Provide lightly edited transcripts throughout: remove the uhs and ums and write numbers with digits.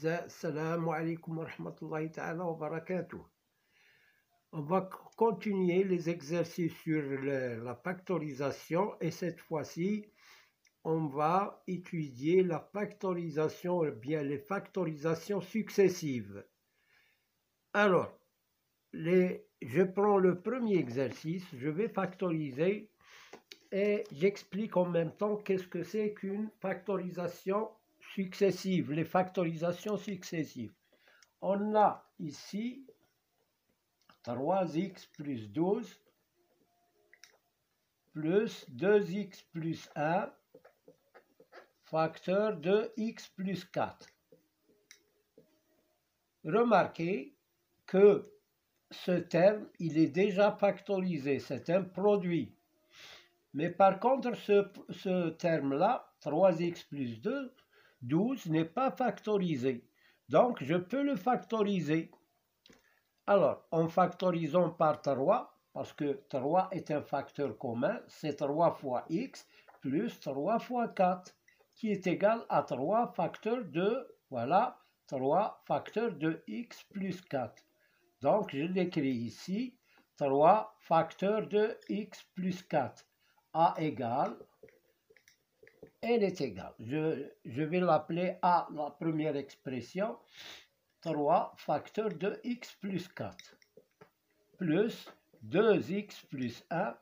الأعزاء، السلام عليكم ورحمة الله تعالى وبركاته. On va continuer les exercices sur la factorisation et cette fois-ci, on va étudier la factorisation, ou bien les factorisations successives. Alors, je prends le premier exercice, je vais factoriser et j'explique en même temps qu'est-ce que c'est qu'une factorisation successive, les factorisations successives. On a ici 3x plus 12 plus 2x plus 1 facteur de x plus 4. Remarquez que ce terme, il est déjà factorisé, c'est un produit. Mais par contre, ce terme-là, 3x plus 12, n'est pas factorisé. Donc, je peux le factoriser. Alors, en factorisant par 3, parce que 3 est un facteur commun, c'est 3 fois x plus 3 fois 4, qui est égal à 3 facteurs de, voilà, 3 facteurs de x plus 4. Donc, je l'écris ici, 3 facteurs de x plus 4. A égale, elle est égale. Je vais l'appeler A, la première expression, 3 facteurs de x plus 4, plus 2x plus 1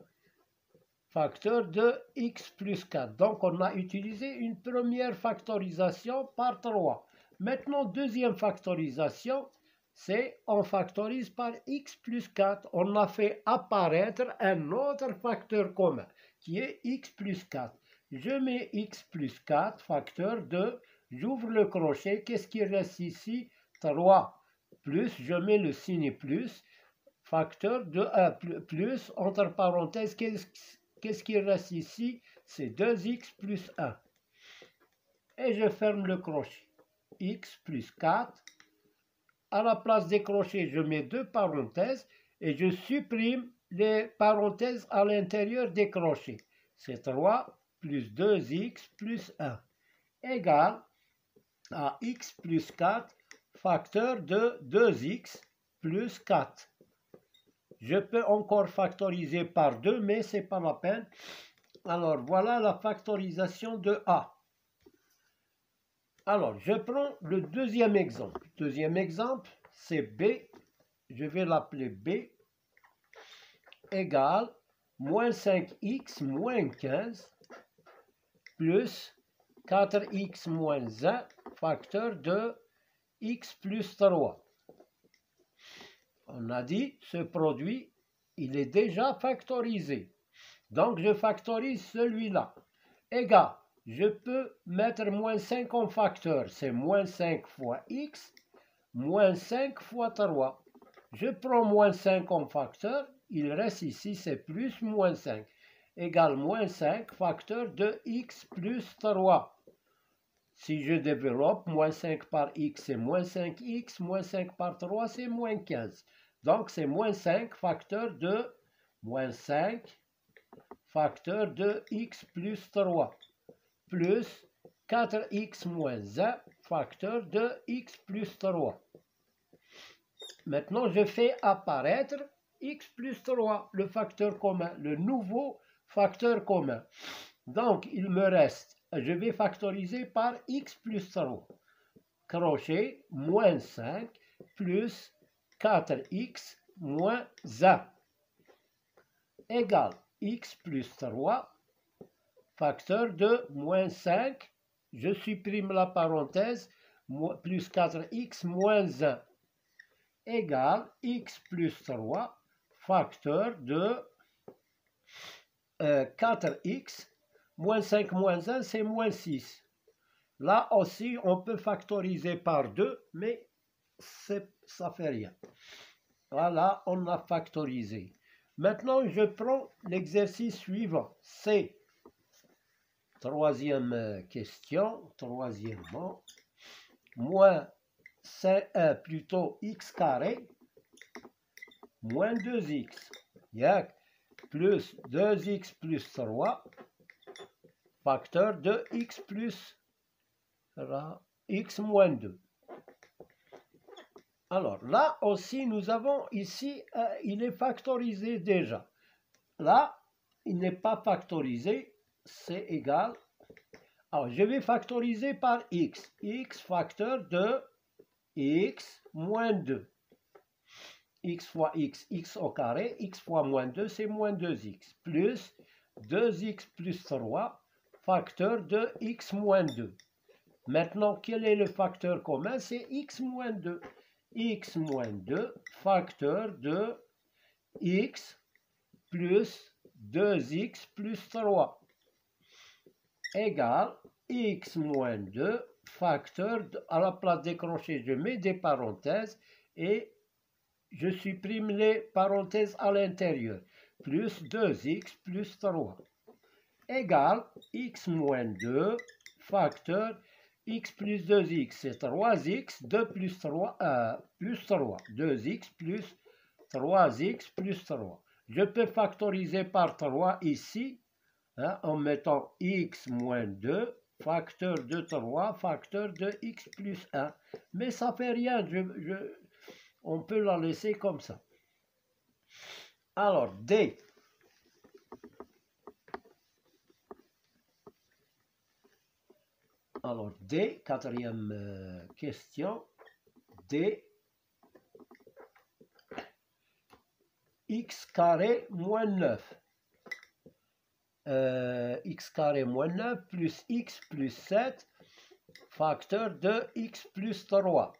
facteur de x plus 4. Donc, on a utilisé une première factorisation par 3. Maintenant, deuxième factorisation, c'est on factorise par x plus 4. On a fait apparaître un autre facteur commun qui est x plus 4. Je mets x plus 4, facteur de, j'ouvre le crochet, qu'est-ce qui reste ici? 3 plus, je mets le signe plus, facteur de 1 plus, entre parenthèses, qu'est-ce qui reste ici? C'est 2x plus 1. Et je ferme le crochet. X plus 4. À la place des crochets, je mets deux parenthèses et je supprime les parenthèses à l'intérieur des crochets. C'est 3 plus 2x plus 1 égale à x plus 4 facteur de 2x plus 4. Je peux encore factoriser par 2, mais ce n'est pas la peine. Alors, voilà la factorisation de A. Alors, je prends le deuxième exemple. Deuxième exemple, c'est B. Je vais l'appeler B égale moins 5x moins 15 plus 4x moins 1 facteur de x plus 3. On a dit, ce produit, il est déjà factorisé. Donc, je factorise celui-là. Égal, je peux mettre moins 5 en facteur. C'est moins 5 fois x, moins 5 fois 3. Je prends moins 5 en facteur. Il reste ici, c'est plus moins 5. Égal moins 5 facteur de x plus 3. Si je développe, moins 5 par x, c'est moins 5x, moins 5 par 3, c'est moins 15. Donc, c'est moins 5 facteur de moins 5 facteur de x plus 3 plus 4x moins 1 facteur de x plus 3. Maintenant, je fais apparaître x plus 3, le facteur commun, le nouveau facteur commun. Donc, il me reste, je vais factoriser par x plus 3. Crochet, moins 5 plus 4x moins 1 égale x plus 3 facteur de moins 5, je supprime la parenthèse, plus 4x moins 1 égale x plus 3 facteur de 4x moins 5 moins 1, c'est moins 6. Là aussi, on peut factoriser par 2, mais ça fait rien. Voilà, on a factorisé. Maintenant, je prends l'exercice suivant. C'est troisième question, troisièmement, moins 5, plutôt x carré, moins 2x, plus 2x plus 3, facteur de x plus x moins 2. Alors là aussi, nous avons ici, il est factorisé déjà. Là, il n'est pas factorisé, c'est égal. Alors, je vais factoriser par x. X facteur de x moins 2. X fois x au carré, x fois moins 2, c'est moins 2x. Plus 2x plus 3, facteur de x moins 2. Maintenant, quel est le facteur commun? C'est x moins 2. X moins 2, facteur de x plus 2x plus 3 égale x moins 2, facteur à la place des crochets, je mets des parenthèses et je supprime les parenthèses à l'intérieur. Plus 2x plus 3 égale x moins 2, facteur x plus 2x, c'est 3x, 2 plus 3, plus 3, 2x plus 3x plus 3. Je peux factoriser par 3 ici, hein, en mettant x moins 2, facteur de 3, facteur de x plus 1. Mais ça fait rien, on peut la laisser comme ça. Alors, D. Alors, D, quatrième question. D, x carré moins 9. X carré moins 9 plus x plus 7, facteur de x plus 3.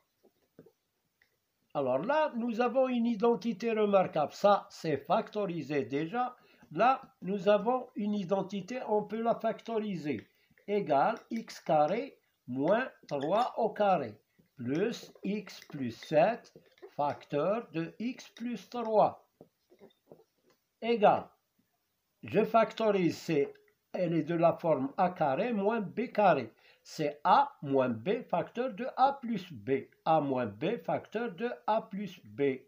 Alors là, nous avons une identité remarquable. Ça, c'est factorisé déjà. Là, nous avons une identité, on peut la factoriser. Égale x carré moins 3 au carré. Plus x plus 7, facteur de x plus 3. Égale. Je factorise, elle est de la forme a carré moins b carré. C'est a moins b facteur de a plus b. A moins b facteur de a plus b.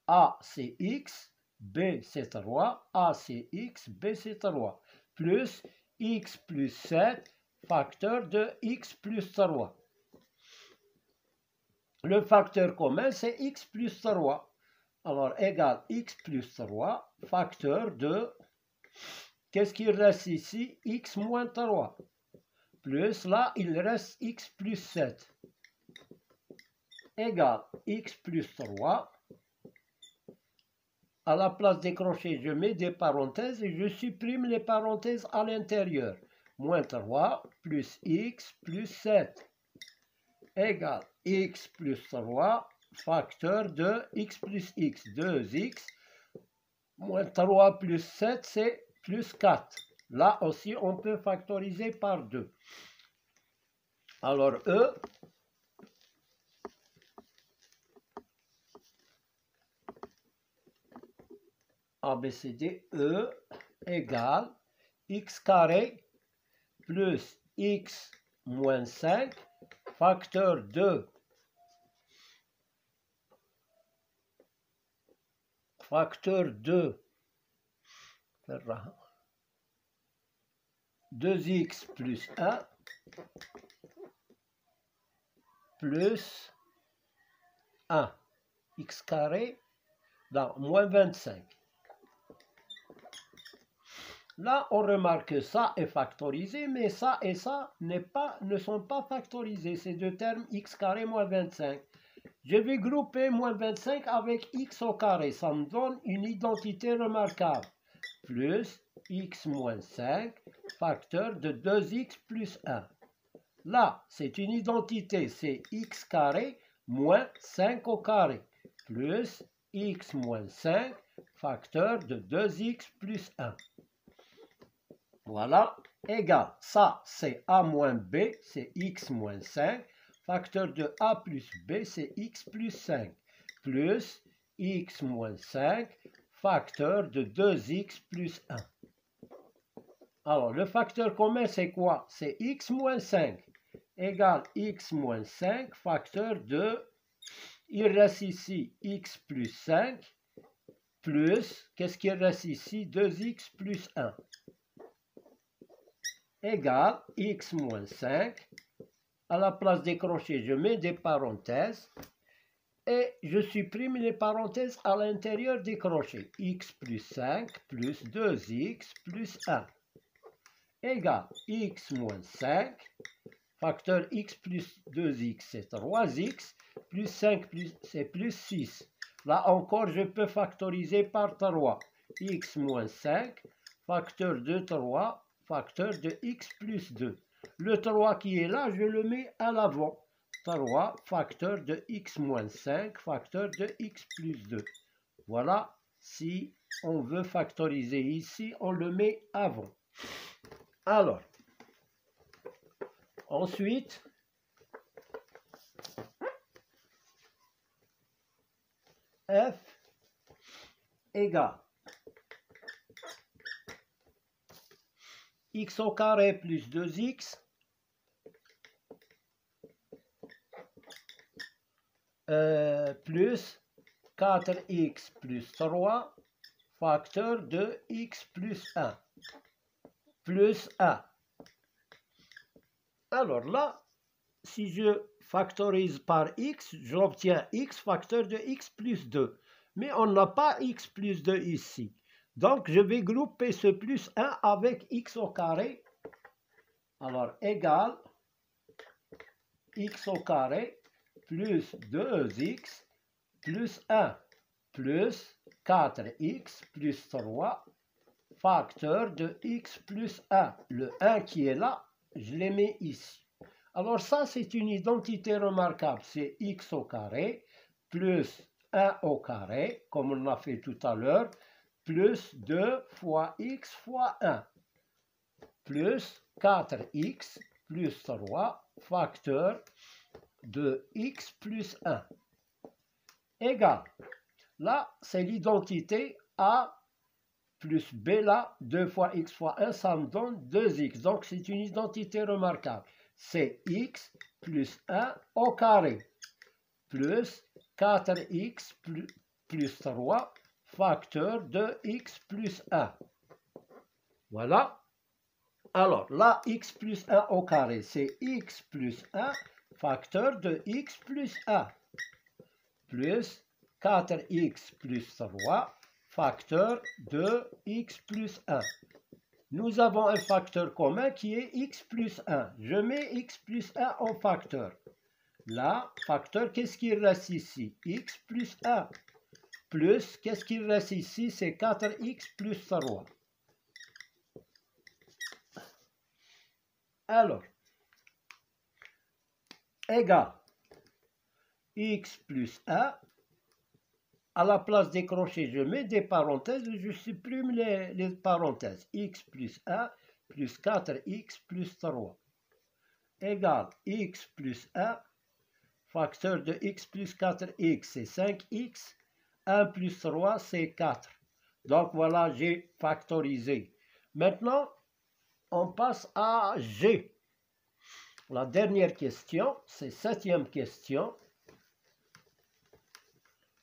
A c'est x, b c'est 3, a c'est x, b c'est 3. Plus x plus 7 facteur de x plus 3. Le facteur commun c'est x plus 3. Alors égal x plus 3 facteur de... Qu'est-ce qu'il reste ici? X moins 3. Plus là, il reste x plus 7. Égale x plus 3. À la place des crochets, je mets des parenthèses et je supprime les parenthèses à l'intérieur. Moins 3 plus x plus 7. Égale x plus 3, facteur de x plus x. 2x. Moins 3 plus 7, c'est plus 4. Là aussi, on peut factoriser par 2. Alors, E, ABCD, E égale x carré plus x moins 5, facteur de 2x plus 1 plus 1, x carré, dans moins 25. Là, on remarque que ça est factorisé, mais ça et ça ne sont pas factorisés. Ces deux termes, x carré moins 25. Je vais grouper moins 25 avec x au carré. Ça me donne une identité remarquable. Plus x moins 5, facteur de 2x plus 1. Là, c'est une identité, c'est x carré moins 5 au carré. Plus x moins 5, facteur de 2x plus 1. Voilà, égal. Ça, c'est a moins b, c'est x moins 5. Facteur de a plus b, c'est x plus 5. Plus x moins 5, facteur de 2x plus 1. Alors, le facteur commun, c'est quoi? C'est x moins 5 égale x moins 5, facteur de... Il reste ici x plus 5, plus, qu'est-ce qu'il reste ici? 2x plus 1. Égale x moins 5. À la place des crochets, je mets des parenthèses. et je supprime les parenthèses à l'intérieur des crochets. X plus 5 plus 2x plus 1 égale x moins 5, facteur x plus 2x c'est 3x, plus 5 c'est plus 6. Là encore, je peux factoriser par 3. X moins 5, facteur de 3, facteur de x plus 2. Le 3 qui est là, je le mets à l'avant. 3, facteur de x moins 5, facteur de x plus 2. Voilà, si on veut factoriser ici, on le met avant. Alors, ensuite, f égale x au carré plus 2x plus 4x plus 3 facteur de x plus 1 plus 1. Alors là, si je factorise par x, j'obtiens x facteur de x plus 2. Mais on n'a pas x plus 2 ici. Donc, je vais grouper ce plus 1 avec x au carré. Alors, égale x au carré plus 2x plus 1 plus 4x plus 3 facteur de x plus 1. Le 1 qui est là, je l'ai mis ici. Alors ça, c'est une identité remarquable. C'est x au carré plus 1 au carré, comme on l'a fait tout à l'heure, plus 2 fois x fois 1, plus 4x plus 3 facteur de x plus 1 égale. Là, c'est l'identité A plus B là, 2 fois x fois 1, ça me donne 2x. Donc, c'est une identité remarquable. C'est x plus 1 au carré plus 4x plus 3 facteur de x plus 1. Voilà. Alors, là, x plus 1 au carré, c'est x plus 1 facteur de x plus 1 plus 4x plus 3 facteur de x plus 1. Nous avons un facteur commun qui est x plus 1. Je mets x plus 1 en facteur. Là, facteur, qu'est-ce qu'il reste ici? X plus 1. Plus, qu'est-ce qu'il reste ici? C'est 4x plus 3. Alors, égale x plus 1. À la place des crochets, je mets des parenthèses et je supprime les parenthèses. X plus 1 plus 4x plus 3 égale x plus 1, facteur de x plus 4x, c'est 5x, 1 plus 3, c'est 4. Donc voilà, j'ai factorisé. Maintenant, on passe à G. La dernière question, c'est 7e question.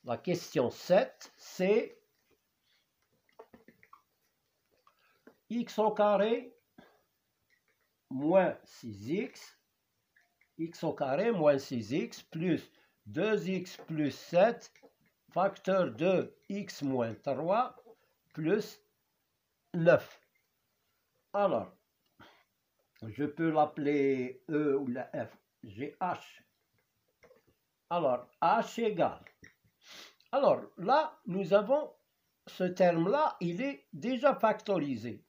La question 7, c'est x au carré moins 6x, x au carré moins 6x plus 2x plus 7, facteur de x moins 3 plus 9. Alors, je peux l'appeler E ou la F, GH. Alors, H égale. Alors là, nous avons ce terme-là, il est déjà factorisé.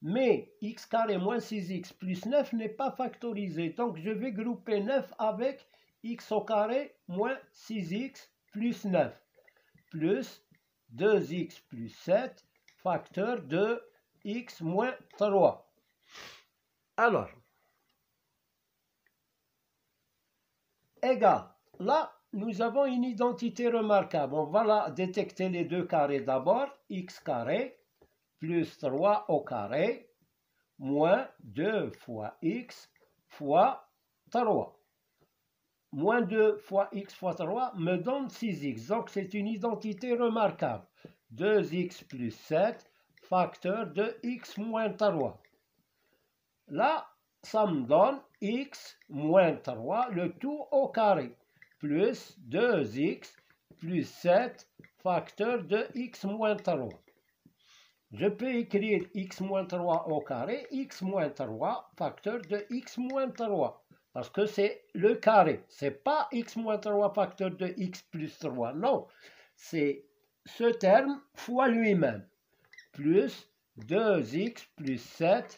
Mais x carré moins 6x plus 9 n'est pas factorisé. Donc je vais grouper 9 avec x au carré moins 6x plus 9 plus 2x plus 7 facteur de x moins 3. Alors, égal. Là, nous avons une identité remarquable. On va la détecter les deux carrés d'abord. X carré plus 3 au carré moins 2 fois x fois 3. Moins 2 fois x fois 3 me donne 6x. Donc, c'est une identité remarquable. 2x plus 7 facteur de x moins 3. Là, ça me donne x moins 3, le tout au carré, plus 2x plus 7 facteur de x moins 3. Je peux écrire x moins 3 au carré, x moins 3 facteur de x moins 3. Parce que c'est le carré. Ce n'est pas x moins 3 facteur de x plus 3. Non, c'est ce terme fois lui-même. Plus 2x plus 7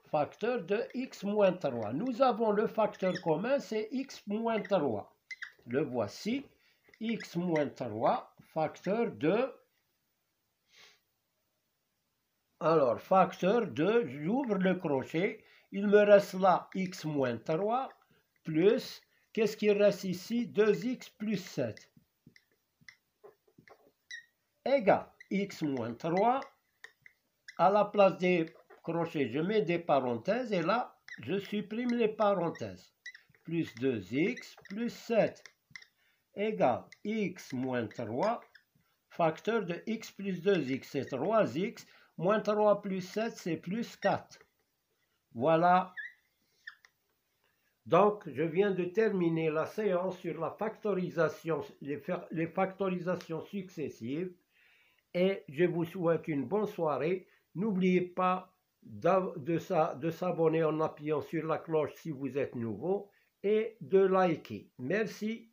facteur de x moins 3. Nous avons le facteur commun, c'est x moins 3. Le voici, x moins 3 facteur de... Alors, facteur de, j'ouvre le crochet, il me reste là x moins 3 plus, qu'est-ce qui reste ici? 2x plus 7 égale x moins 3. À la place des crochets, je mets des parenthèses et là, je supprime les parenthèses. Plus 2x plus 7 égale x moins 3 facteur de x plus 2x, c'est 3x, moins 3 plus 7, c'est plus 4. Voilà. Donc, je viens de terminer la séance sur la factorisation, les factorisations successives. Et je vous souhaite une bonne soirée. N'oubliez pas de s'abonner en appuyant sur la cloche si vous êtes nouveau et de liker. Merci.